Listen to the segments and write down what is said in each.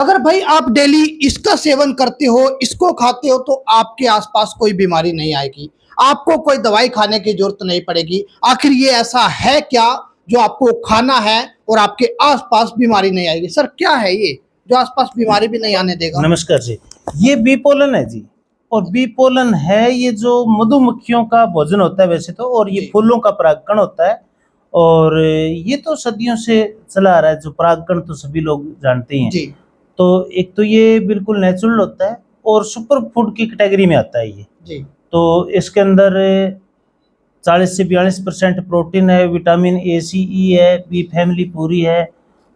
अगर भाई आप डेली इसका सेवन करते हो, इसको खाते हो तो आपके आसपास कोई बीमारी नहीं आएगी, आपको कोई दवाई खाने की जरूरत नहीं पड़ेगी। आखिर ये ऐसा है क्या जो आपको खाना है और आपके आसपास बीमारी नहीं आएगी? सर क्या है ये जो आसपास बीमारी भी नहीं आने देगा? नमस्कार जी। ये बी पोलन है जी। और बी पोलन है ये जो मधुमक्खियों का भोजन होता है वैसे तो, और ये जी। फूलों का परागकण होता है। और ये तो सदियों से चला आ रहा है, जो परागकण तो सभी लोग जानते ही हैं। जी। तो एक तो ये बिल्कुल नेचुरल होता है और सुपर फूड की कैटेगरी में आता है ये। जी। तो इसके अंदर 40 से 42% प्रोटीन है, विटामिन ए, सी, ई है, बी फैमिली पूरी है।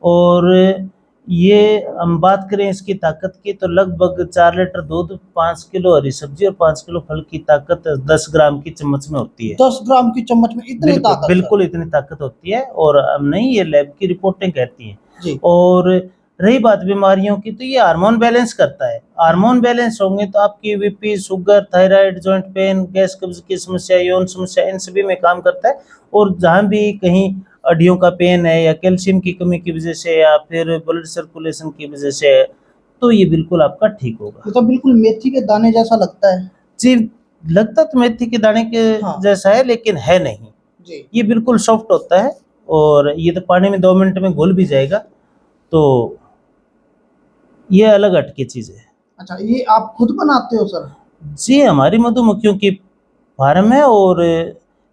और ये हम बात करें इसकी ताकत की तो लगभग 4 लीटर दूध, 5 किलो हरी सब्जी और 5 किलो फल की ताकत 10 ग्राम की चम्मच में होती है। 10 ग्राम की चम्मच में इतनी बिल्कुल ताकत? बिल्कुल इतनी ताकत होती है, और हम नहीं, ये लैब की रिपोर्टें कहती हैं। जी। और रही बात बीमारियों की, तो ये हार्मोन बैलेंस करता है। हार्मोन बैलेंस होंगे तो आपकी BP, sugar, thyroid, joint pain, gas कब्ज की समस्या, यौन समस्या, इन सभी में काम करता है। और जहाँ भी कहीं हड्डियों का पेन है या कैल्शियम की कमी की वजह से या फिर ब्लड सर्कुलेशन की वजह से है, तो ये बिल्कुल आपका ठीक होगा। ये तो बिल्कुल मेथी के दाने जैसा लगता है। जी, लगता तो मेथी के दाने के हाँ। जैसा है, लेकिन है नहीं। जी। ये बिल्कुल सॉफ्ट होता है, और ये तो पानी में 2 मिनट में घुल भी जाएगा। तो ये अलग हटके चीज है। अच्छा, ये आप खुद बनाते हो सर? जी, हमारी मधुमक्खियों की फार्म है, और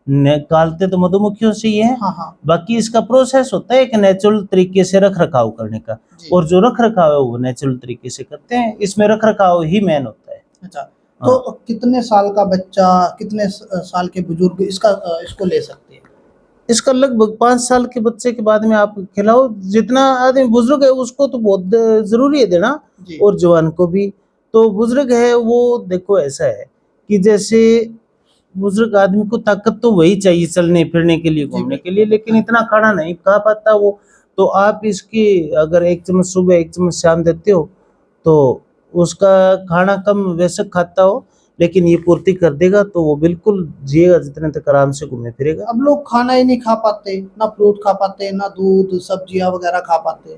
निकालते तो मधुमक्खियों से ही है। हाँ हाँ। बाकी इसका प्रोसेस होता है एक नेचुरल तरीके से रख रखाव करने का, जी। और जो रख रखाव है वो नेचुरल तरीके से करते हैं। इसमें रख रखाव ही मेन होता है। अच्छा, तो कितने साल का बच्चा, कितने साल के बुजुर्ग इसको ले सकते हैं? इसका लगभग 5 साल के बच्चे के बाद में आप खिलाओ। जितना आदमी बुजुर्ग है उसको तो बहुत जरूरी है देना, जी। और जवान को भी। तो बुजुर्ग है वो, देखो ऐसा है कि जैसे बुजुर्ग आदमी को ताकत तो वही चाहिए चलने फिरने के लिए, घूमने के लिए, लेकिन इतना खाना नहीं खा पाता वो। तो आप इसकी अगर 1 चम्मच सुबह 1 चम्मच शाम देते हो, तो उसका खाना कम बेशक खाता हो, लेकिन ये पूर्ति कर देगा, तो वो बिल्कुल जिएगा जितने तक आराम से घूमे फिरेगा। अब लोग खाना ही नहीं खा पाते, ना फ्रूट खा पाते, ना दूध सब्जियां वगैरह खा पाते,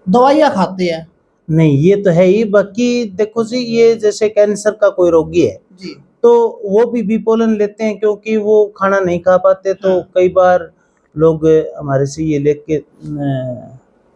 दवाइयाँ खाते हैं। नहीं, ये तो है ही। बाकी देखो जी, ये जैसे कैंसर का कोई रोगी है, जी। तो वो भी बिपोलन लेते हैं, क्योंकि वो खाना नहीं खा पाते। तो कई बार लोग हमारे से ये लेके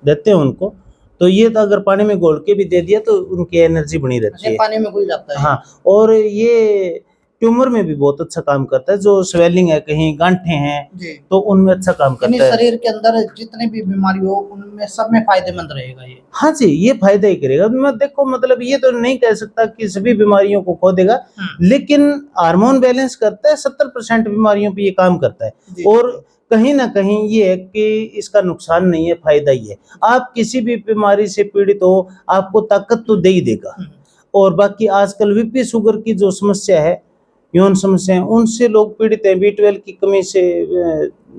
देते हैं उनको। तो ये तो अगर पानी में घोल के भी दे दिया तो उनकी एनर्जी बनी रहती है। पानी में घुल जाता है। हाँ, और ये ट्यूमर में भी बहुत अच्छा काम करता है। जो स्वेलिंग है, कहीं गांठें हैं, जी। तो उनमें अच्छा काम करता है। शरीर के अंदर जितनी भी बीमारी हो उनमें सब में फायदेमंद रहेगा ये। हाँ जी, ये फायदा ही करेगा। मैं देखो, मतलब ये तो नहीं कह सकता कि सभी बीमारियों को खो देगा, लेकिन हार्मोन बैलेंस करता है। 70% बीमारियों पे ये काम करता है। और कहीं ना कहीं ये है कि इसका नुकसान नहीं है, फायदा ही है। आप किसी भी बीमारी से पीड़ित हो, आपको ताकत तो दे ही देगा। और बाकी आजकल बीपी, शुगर की जो समस्या है, यौन समस्या है, उनसे लोग पीड़ित हैं। B12 की कमी से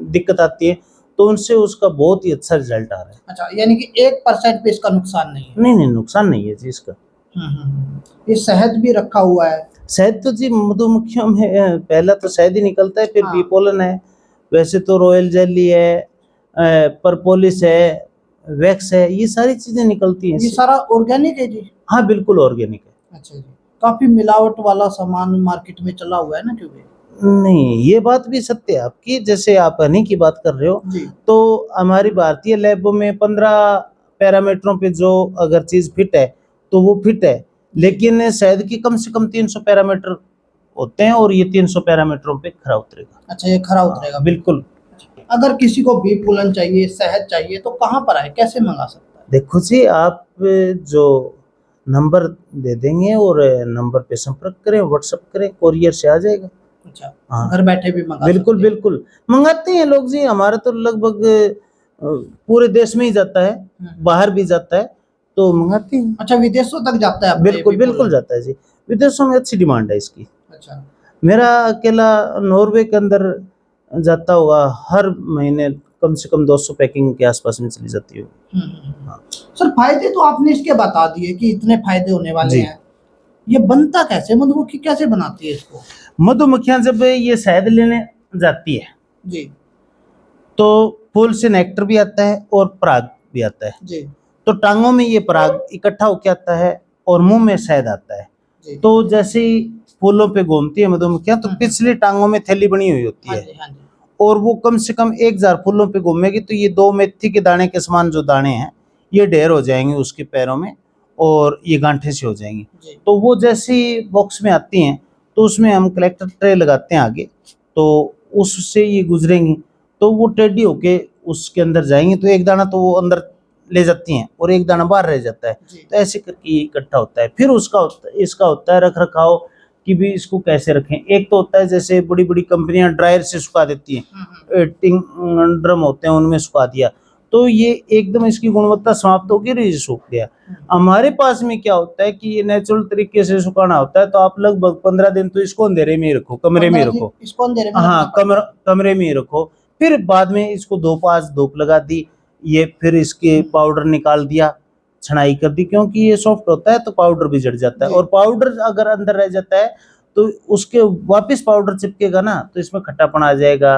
दिक्कत आती है, तो उनसे उसका बहुत ही अच्छा रिजल्ट आ रहा है। अच्छा, यानी कि 1% पे इसका नुकसान नहीं है? नहीं, नुकसान नहीं है जी इसका। ये शहद भी रखा हुआ है? शहद तो जी मधुमक्खियों में पहला तो शहद ही निकलता है, फिर बी पोलन है। वैसे तो रॉयल जेली है, परपोलिस है, वैक्स है, ये सारी चीजें निकलती हैं। ये सारा ऑर्गेनिक है जी? हाँ, बिल्कुल ऑर्गेनिक है। अच्छा जी। काफी मिलावट वाला सामान मार्केट में चला हुआ है ना, क्योंकि नहीं, ये बात भी सत्य है आपकी। जैसे आप हनी की बात कर रहे हो, तो हमारी भारतीय लैबों में 15 पैरामीटरों पे जो अगर चीज फिट है तो वो फिट है, लेकिन शहद की कम से कम 300 पैरामीटर होते हैं, और ये 300 पैरामीटरों पे खरा उतरेगा। अच्छा, ये खरा उतरेगा? बिल्कुल। अगर किसी को बी पोलन चाहिए, शहद चाहिए, तो कहाँ पर आए, कैसे मंगा सकता है? देखो जी, आप जो नंबर दे देंगे और नंबर पे संपर्क करें, व्हाट्सएप करें, कोरियर से आ जाएगा। अच्छा, हाँ, घर बैठे भी मंगा बिल्कुल सकते हैं? बिल्कुल मंगाते हैं लोग जी। हमारा तो लगभग पूरे देश में ही जाता है, बाहर भी जाता है, तो मंगाते हैं। अच्छा, विदेशों तक जाता है? बिल्कुल बिल्कुल जाता है जी। विदेशों में अच्छी डिमांड है इसकी। अच्छा। मेरा अकेला नॉर्वे के अंदर जाता होगा, हर महीने कम से कम 200 पैकिंग के आसपास में चली जाती है। हाँ। सर, फायदे तो आपने इसके बता दिए कि इतने फायदे होने वाले हैं। ये बनता कैसे, मधुमक्खी कैसे बनाती है इसको? मधुमक्खियां जब ये शहद लेने जाती है जी, तो फूल से नेक्टर भी आता है और पराग भी आता है जी। तो टांगों में ये पराग इकट्ठा होके आता है और मुंह में शहद आता है। जी। तो जैसे ही फूलों पे घूमती है मधुमक्खियां, तो पिछली टांगों में थैली बनी हुई होती हाँ है जी, हाँ जी। और वो कम से कम 1000 फूलों पे घूमेगी, तो ये 2 मेथी के दाने के समान जो दाने हैं ये ढेर हो जाएंगे उसके पैरों में और ये गांठें सी हो जाएंगी। जी। तो वो जैसे ही बॉक्स में आती हैं तो उसमें हम कलेक्टर ट्रे लगाते हैं आगे, तो उससे ये गुजरेंगी तो वो टेढ़ी होके उसके अंदर जाएंगी, तो एक दाना तो वो अंदर ले जाती हैं और एक दाना बाहर रह जाता है। जी। तो ऐसे करके ये इकट्ठा होता है। फिर इसका होता है रख रखाव कि भी इसको कैसे रखें। एक तो होता है जैसे बड़ी बड़ी कंपनियां ड्रायर से सुखा देती हैं, टिंग ड्रम होते हैं उनमें सुखा दिया, तो ये एकदम इसकी गुणवत्ता समाप्त होकर ये सूख गया। हमारे पास में क्या होता है कि ये नेचुरल तरीके से सुखाना होता है, तो आप लगभग 15 दिन तो इसको अंधेरे में ही रखो, कमरे में रखो। इसको अंधेरे में हाँ, रखना पड़ता कमरे में ही रखो। फिर बाद में इसको धूप आज धूप लगा दी, ये फिर इसके पाउडर निकाल दिया, छनाई कर दी, क्योंकि ये सॉफ्ट होता है तो पाउडर भी जड़ जाता है। जी। और पाउडर अगर अंदर रह जाता है तो उसके वापस पाउडर चिपकेगा ना, तो इसमें खट्टापन आ जाएगा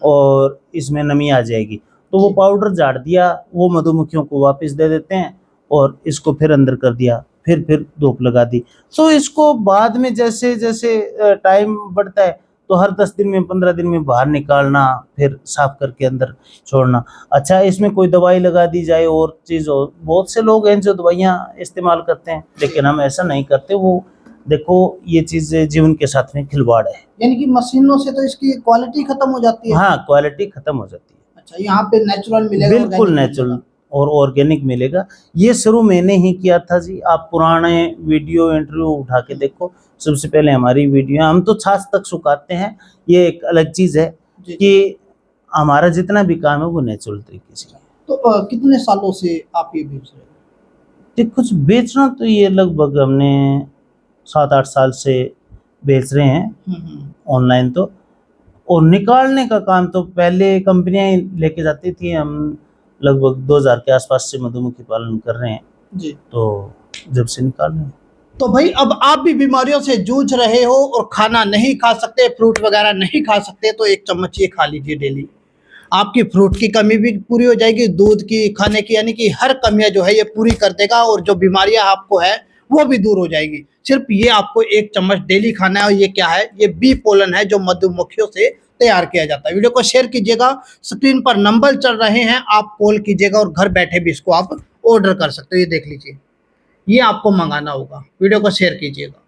और इसमें नमी आ जाएगी। तो वो जी। पाउडर झाड़ दिया, वो मधुमक्खियों को वापस दे देते हैं और इसको फिर अंदर कर दिया, फिर धूप लगा दी। तो इसको बाद में जैसे जैसे टाइम बढ़ता है तो हर 10 दिन में 15 दिन में बाहर निकालना, फिर साफ करके अंदर छोड़ना। अच्छा, इसमें कोई दवाई लगा दी जाए और चीज़ हो, बहुत से लोग हैं जो दवाइयाँ इस्तेमाल करते हैं, लेकिन हम ऐसा नहीं करते। वो देखो ये चीज़ जीवन के साथ में खिलवाड़ है। यानी कि मशीनों से तो इसकी क्वालिटी खत्म हो जाती है। हाँ, क्वालिटी खत्म हो जाती है। अच्छा, यहाँ पे नेचुरल मिलेगा, बिल्कुल organic नेचुरल मिलेगा। और ऑर्गेनिक मिलेगा। ये शुरू मैंने ही किया था जी। आप पुराने वीडियो इंटरव्यू उठा के देखो, सबसे पहले हमारी वीडियो, हम तो छाछ तक सुखाते हैं। ये एक अलग चीज़ है जी। कि हमारा जितना भी काम है वो नेचुरल तरीके से है। तो कितने सालों से आप ये बेच रहे हो? देखो, कुछ बेचना तो ये लगभग हमने 7-8 साल से बेच रहे हैं ऑनलाइन तो। और निकालने का काम तो पहले कंपनियां ही लेके जाती थी। हम लगभग 2000 के आसपास से मधुमक्खी पालन कर रहे हैं जी। तो जब से निकाल रहे हैं। तो भाई अब आप भी बीमारियों से जूझ रहे हो और खाना नहीं खा सकते, फ्रूट वगैरह नहीं खा सकते, तो 1 चम्मच ये खा लीजिए डेली। आपकी फ्रूट की कमी भी पूरी हो जाएगी, दूध की, खाने की, यानी कि हर कमियां जो है ये पूरी कर देगा और जो बीमारियां आपको है वो भी दूर हो जाएगी। सिर्फ ये आपको 1 चम्मच डेली खाना है। और ये क्या है? ये बी पोलन है जो मधुमक्खियों से तैयार किया जाता है। वीडियो को शेयर कीजिएगा, स्क्रीन पर नंबर चल रहे हैं, आप कॉल कीजिएगा और घर बैठे भी इसको आप ऑर्डर कर सकते हो। ये देख लीजिए, ये आपको मंगाना होगा। वीडियो को शेयर कीजिएगा।